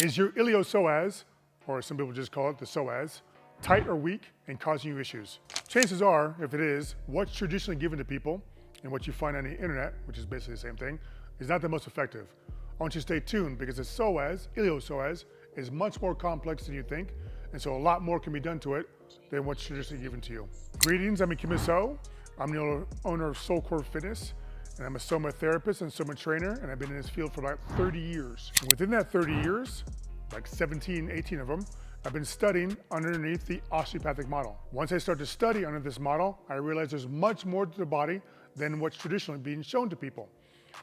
Is your iliopsoas, or some people just call it the psoas, tight or weak and causing you issues? Chances are, if it is, what's traditionally given to people and what you find on the internet, which is basically the same thing, is not the most effective. I want you to stay tuned because the psoas, iliopsoas, is much more complex than you think, and so a lot more can be done to it than what's traditionally given to you. Greetings, I'm Kim So. I'm the owner of SolCore Fitness, and I'm a soma therapist and soma trainer, and I've been in this field for about 30 years. And within that 30 years, like 17, 18 of them, I've been studying underneath the osteopathic model. Once I started to study under this model, I realized there's much more to the body than what's traditionally being shown to people.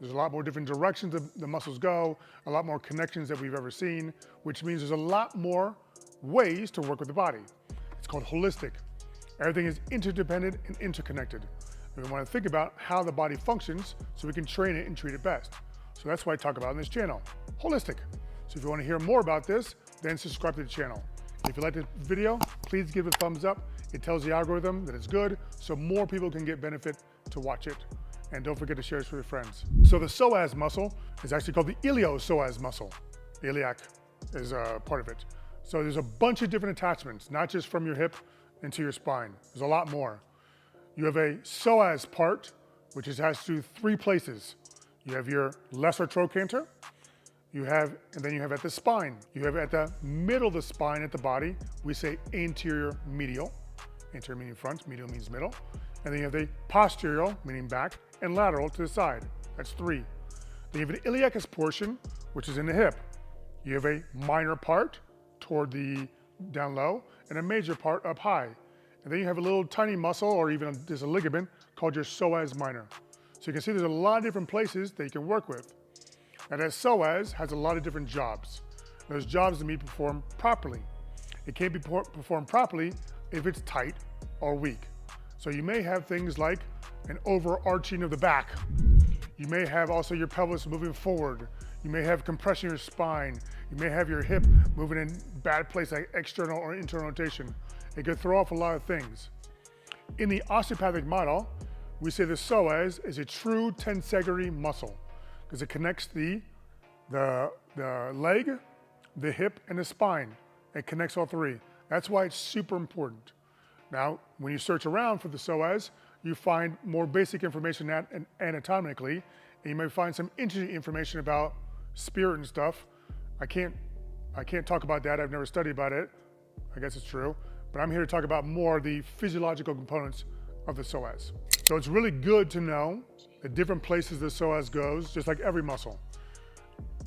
There's a lot more different directions the muscles go, a lot more connections that we've ever seen, which means there's a lot more ways to work with the body. It's called holistic. Everything is interdependent and interconnected. And we want to think about how the body functions so we can train it and treat it best. So that's what I talk about on this channel, holistic. So if you want to hear more about this, then subscribe to the channel. If you like the video, please give it a thumbs up. It tells the algorithm that it's good, so more people can get benefit to watch it. And don't forget to share this with your friends. So the psoas muscle is actually called the iliopsoas muscle. Iliac is a part of it. So there's a bunch of different attachments, not just from your hip into your spine. There's a lot more. You have a psoas part, which has to do 3 places. You have your lesser trochanter, and then you have at the spine. You have at the middle of the spine at the body, we say anterior medial. Anterior meaning front, medial means middle. And then you have the posterior, meaning back, and lateral to the side. That's 3. Then you have an iliacus portion, which is in the hip. You have a minor part toward the down low, and a major part up high. And then you have a little tiny muscle, or even there's a ligament called your psoas minor. So you can see there's a lot of different places that you can work with. And that psoas has a lot of different jobs. Those jobs need to be performed properly. It can't be performed properly if it's tight or weak. So you may have things like an overarching of the back. You may have also your pelvis moving forward. You may have compression in your spine. You may have your hip moving in bad place like external or internal rotation. It could throw off a lot of things. In the osteopathic model, we say the psoas is a true tensegrity muscle because it connects the leg, the hip, and the spine. It connects all 3. That's why it's super important. Now, when you search around for the psoas, you find more basic information anatomically, and you may find some interesting information about spirit and stuff. I can't talk about that. I've never studied about it. I guess it's true. But I'm here to talk about more the physiological components of the psoas. So it's really good to know the different places the psoas goes, just like every muscle.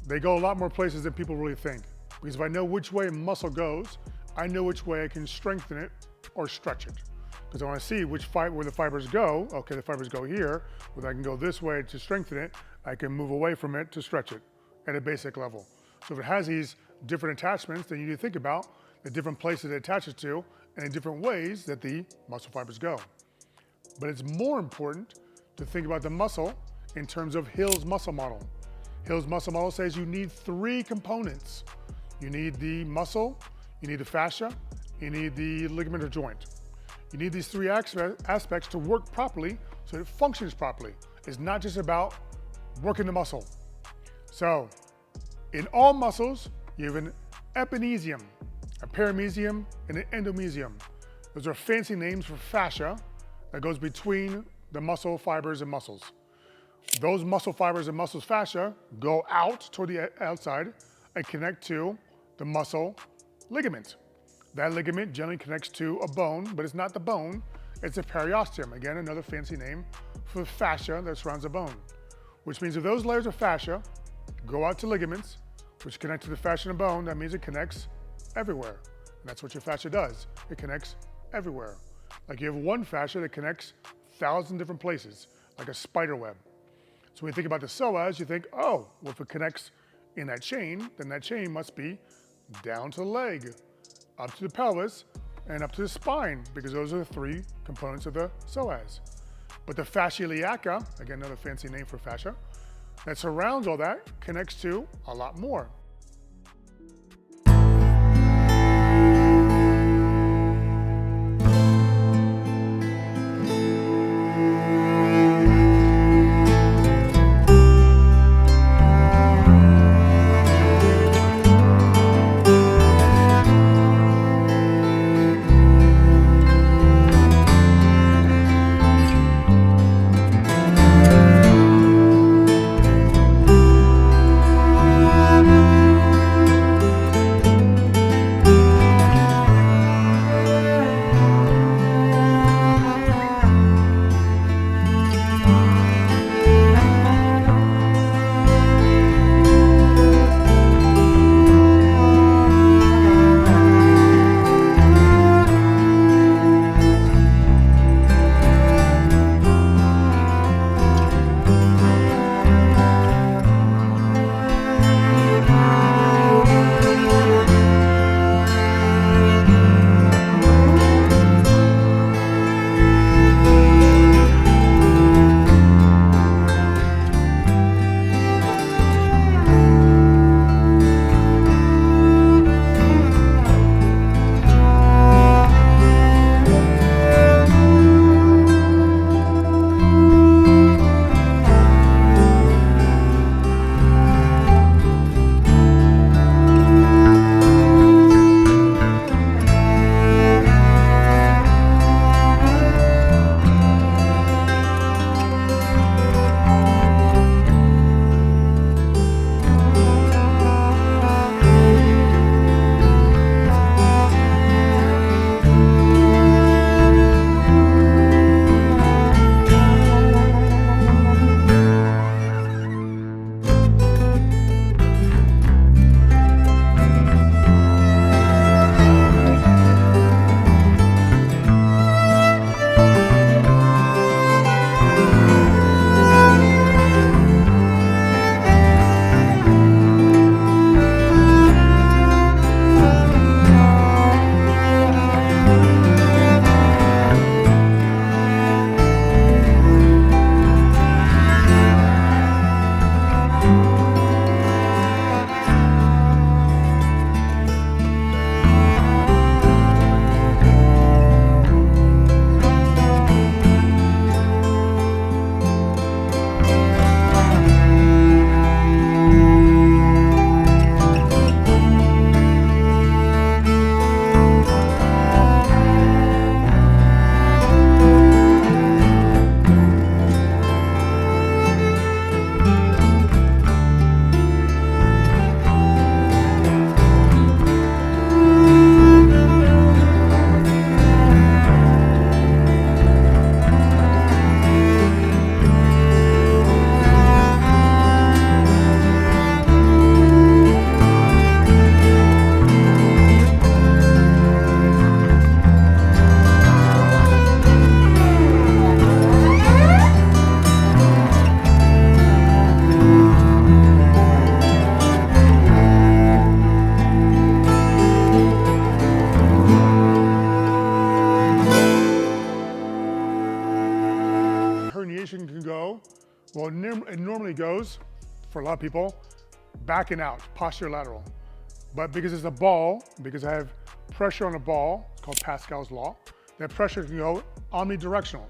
They go a lot more places than people really think. Because if I know which way a muscle goes, I know which way I can strengthen it or stretch it. Because I want to see where the fibers go. Okay, the fibers go here. Well, I can go this way to strengthen it. I can move away from it to stretch it at a basic level. So if it has these different attachments, then you need to think about the different places it attaches to and the different ways that the muscle fibers go. But it's more important to think about the muscle in terms of Hill's muscle model. Hill's muscle model says you need 3 components. You need the muscle, you need the fascia, you need the ligament or joint. You need these 3 aspects to work properly so it functions properly. It's not just about working the muscle. So, in all muscles, you have an epimysium, a paramysium, and an endomysium. Those are fancy names for fascia that goes between the muscle fibers and muscles. Those muscle fibers and muscles fascia go out toward the outside and connect to the muscle ligament. That ligament generally connects to a bone, but it's not the bone, it's a periosteum. Again, another fancy name for the fascia that surrounds the bone. Which means if those layers of fascia go out to ligaments, which connect to the fascia and bone, that means it connects everywhere. And that's what your fascia does. It connects everywhere. Like you have one fascia that connects 1,000 different places, like a spider web. So when you think about the psoas, you think, oh, well, if it connects in that chain, then that chain must be down to the leg, up to the pelvis, and up to the spine, because those are the 3 components of the psoas. But the fascia iliaca, again, another fancy name for fascia, that surrounds all that connects to a lot more. Well, it normally goes, for a lot of people, back and out, posterior lateral. But because it's a ball, because I have pressure on a ball, it's called Pascal's law, that pressure can go omnidirectional,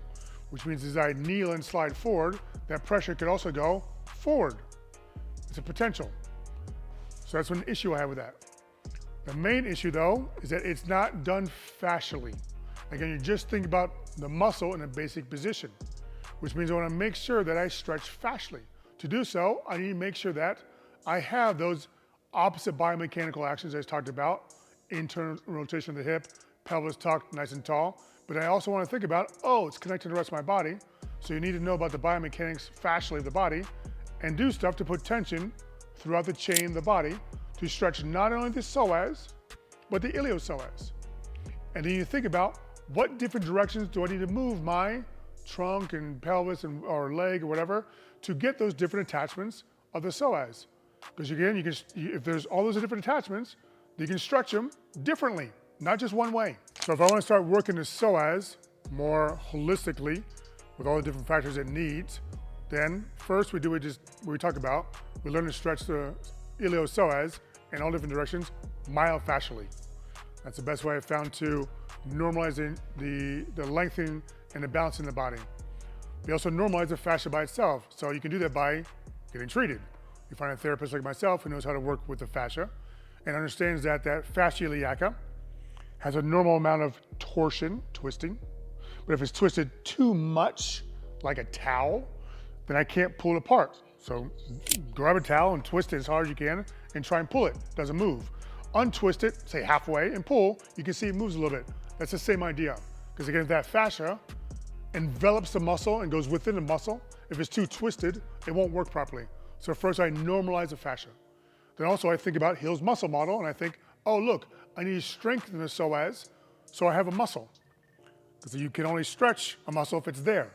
which means as I kneel and slide forward, that pressure could also go forward. It's a potential. So that's one issue I have with that. The main issue though, is that it's not done fascially. Again, you just think about the muscle in a basic position, which means I want to make sure that I stretch fascially. To do so, I need to make sure that I have those opposite biomechanical actions I just talked about, internal rotation of the hip, pelvis tucked, nice and tall. But I also want to think about, oh, it's connected to the rest of my body. So you need to know about the biomechanics fascially of the body and do stuff to put tension throughout the chain of the body to stretch not only the psoas, but the iliopsoas. And then you think about what different directions do I need to move my trunk and pelvis or leg or whatever to get those different attachments of the psoas. Because again, if there's all those different attachments, you can stretch them differently, not just one way. So if I want to start working the psoas more holistically with all the different factors it needs, then first we do what we talk about. We learn to stretch the iliopsoas in all different directions myofascially. That's the best way I've found to normalize the lengthening and the balance in the body. We also normalize the fascia by itself. So you can do that by getting treated. You find a therapist like myself who knows how to work with the fascia and understands that fascia iliaca has a normal amount of torsion, twisting. But if it's twisted too much, like a towel, then I can't pull it apart. So grab a towel and twist it as hard as you can and try and pull it. It doesn't move. Untwist it, say halfway, and pull. You can see it moves a little bit. That's the same idea. Because again, if that fascia envelops the muscle and goes within the muscle, if it's too twisted, it won't work properly. So first I normalize the fascia. Then also I think about Hill's muscle model and I think, oh look, I need to strengthen the psoas so I have a muscle. Because you can only stretch a muscle if it's there.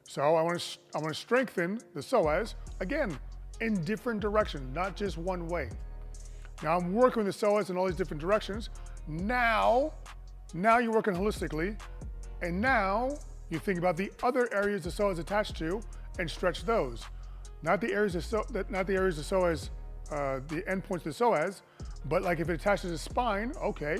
So I want to strengthen the psoas, again, in different directions, not just one way. Now I'm working with the psoas in all these different directions. Now you're working holistically, and now you think about the other areas the psoas attached to and stretch those. Not the areas of psoas, the endpoints of the psoas, but like if it attaches the spine, okay.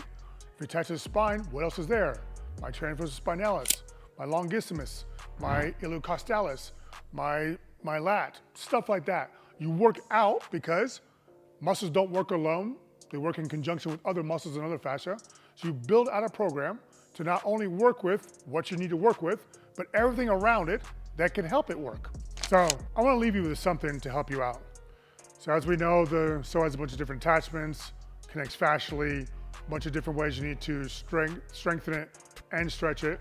If it attaches the spine, what else is there? My transversus spinalis, my longissimus, my iliocostalis, my lat, stuff like that. You work out because muscles don't work alone. They work in conjunction with other muscles and other fascia. So you build out a program to not only work with what you need to work with, but everything around it that can help it work. So I want to leave you with something to help you out. So as we know, the psoas has a bunch of different attachments, connects fascially, a bunch of different ways you need to strengthen it and stretch it.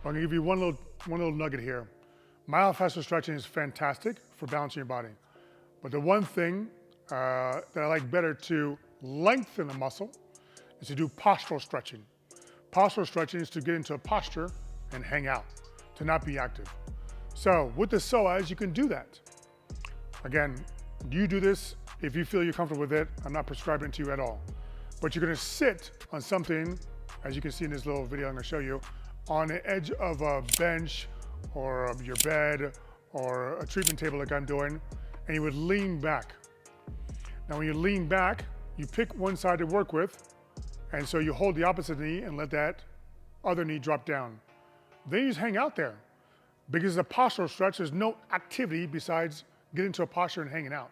I'm going to give you one little nugget here. Myofascial stretching is fantastic for balancing your body. But the one thing that I like better to lengthen a muscle is to do postural stretching. Postural stretching is to get into a posture and hang out, to not be active. So with the psoas, you can do that. Again, you do this if you feel you're comfortable with it. I'm not prescribing it to you at all. But you're gonna sit on something, as you can see in this little video I'm gonna show you, on the edge of a bench or your bed or a treatment table like I'm doing, and you would lean back. Now when you lean back, you pick one side to work with, and so you hold the opposite knee and let that other knee drop down. Then you just hang out there. Because it's a postural stretch, there's no activity besides getting to a posture and hanging out.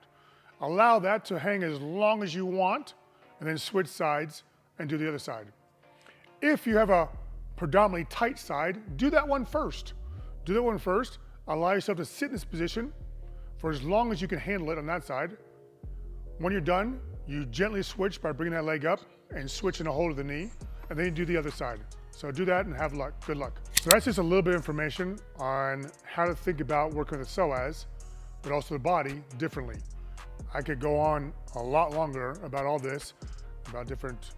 Allow that to hang as long as you want, and then switch sides and do the other side. If you have a predominantly tight side, do that one first. Do that one first. Allow yourself to sit in this position for as long as you can handle it on that side. When you're done, you gently switch by bringing that leg up and switching a hold of the knee, and then you do the other side. So do that and have luck, good luck. So that's just a little bit of information on how to think about working with the psoas, but also the body differently. I could go on a lot longer about all this, about different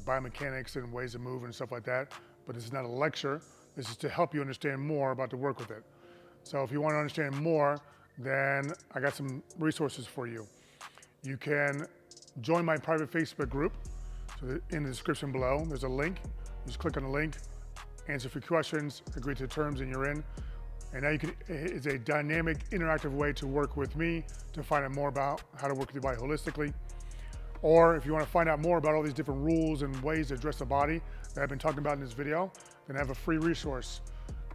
biomechanics and ways to move and stuff like that, but this is not a lecture. This is to help you understand more about the work with it. So if you want to understand more, then I got some resources for you. You can join my private Facebook group. So in the description below, there's a link. Just click on the link, answer a few questions, agree to the terms, and you're in. And now it's a dynamic, interactive way to work with me to find out more about how to work with your body holistically. Or if you want to find out more about all these different rules and ways to address the body that I've been talking about in this video, then I have a free resource.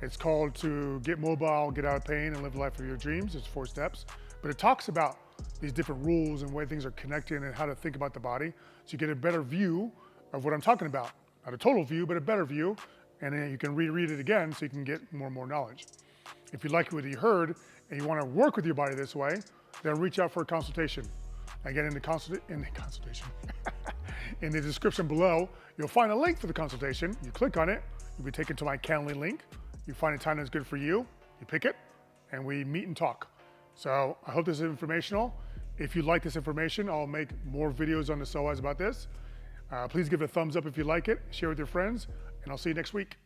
It's called To Get Mobile, Get Out of Pain, and Live the Life of Your Dreams. It's 4 steps, but it talks about these different rules and way things are connected and how to think about the body, so you get a better view of what I'm talking about. Not a total view, but a better view, and then you can reread it again so you can get more and more knowledge. If you like what you heard and you want to work with your body this way, then reach out for a consultation. Again, in the consultation, in the description below, you'll find a link for the consultation. You click on it, you'll be taken to my Calendly link. You find a time that's good for you, you pick it, and we meet and talk. So I hope this is informational. If you like this information, I'll make more videos on the psoas about this. Please give it a thumbs up if you like it, share with your friends, and I'll see you next week.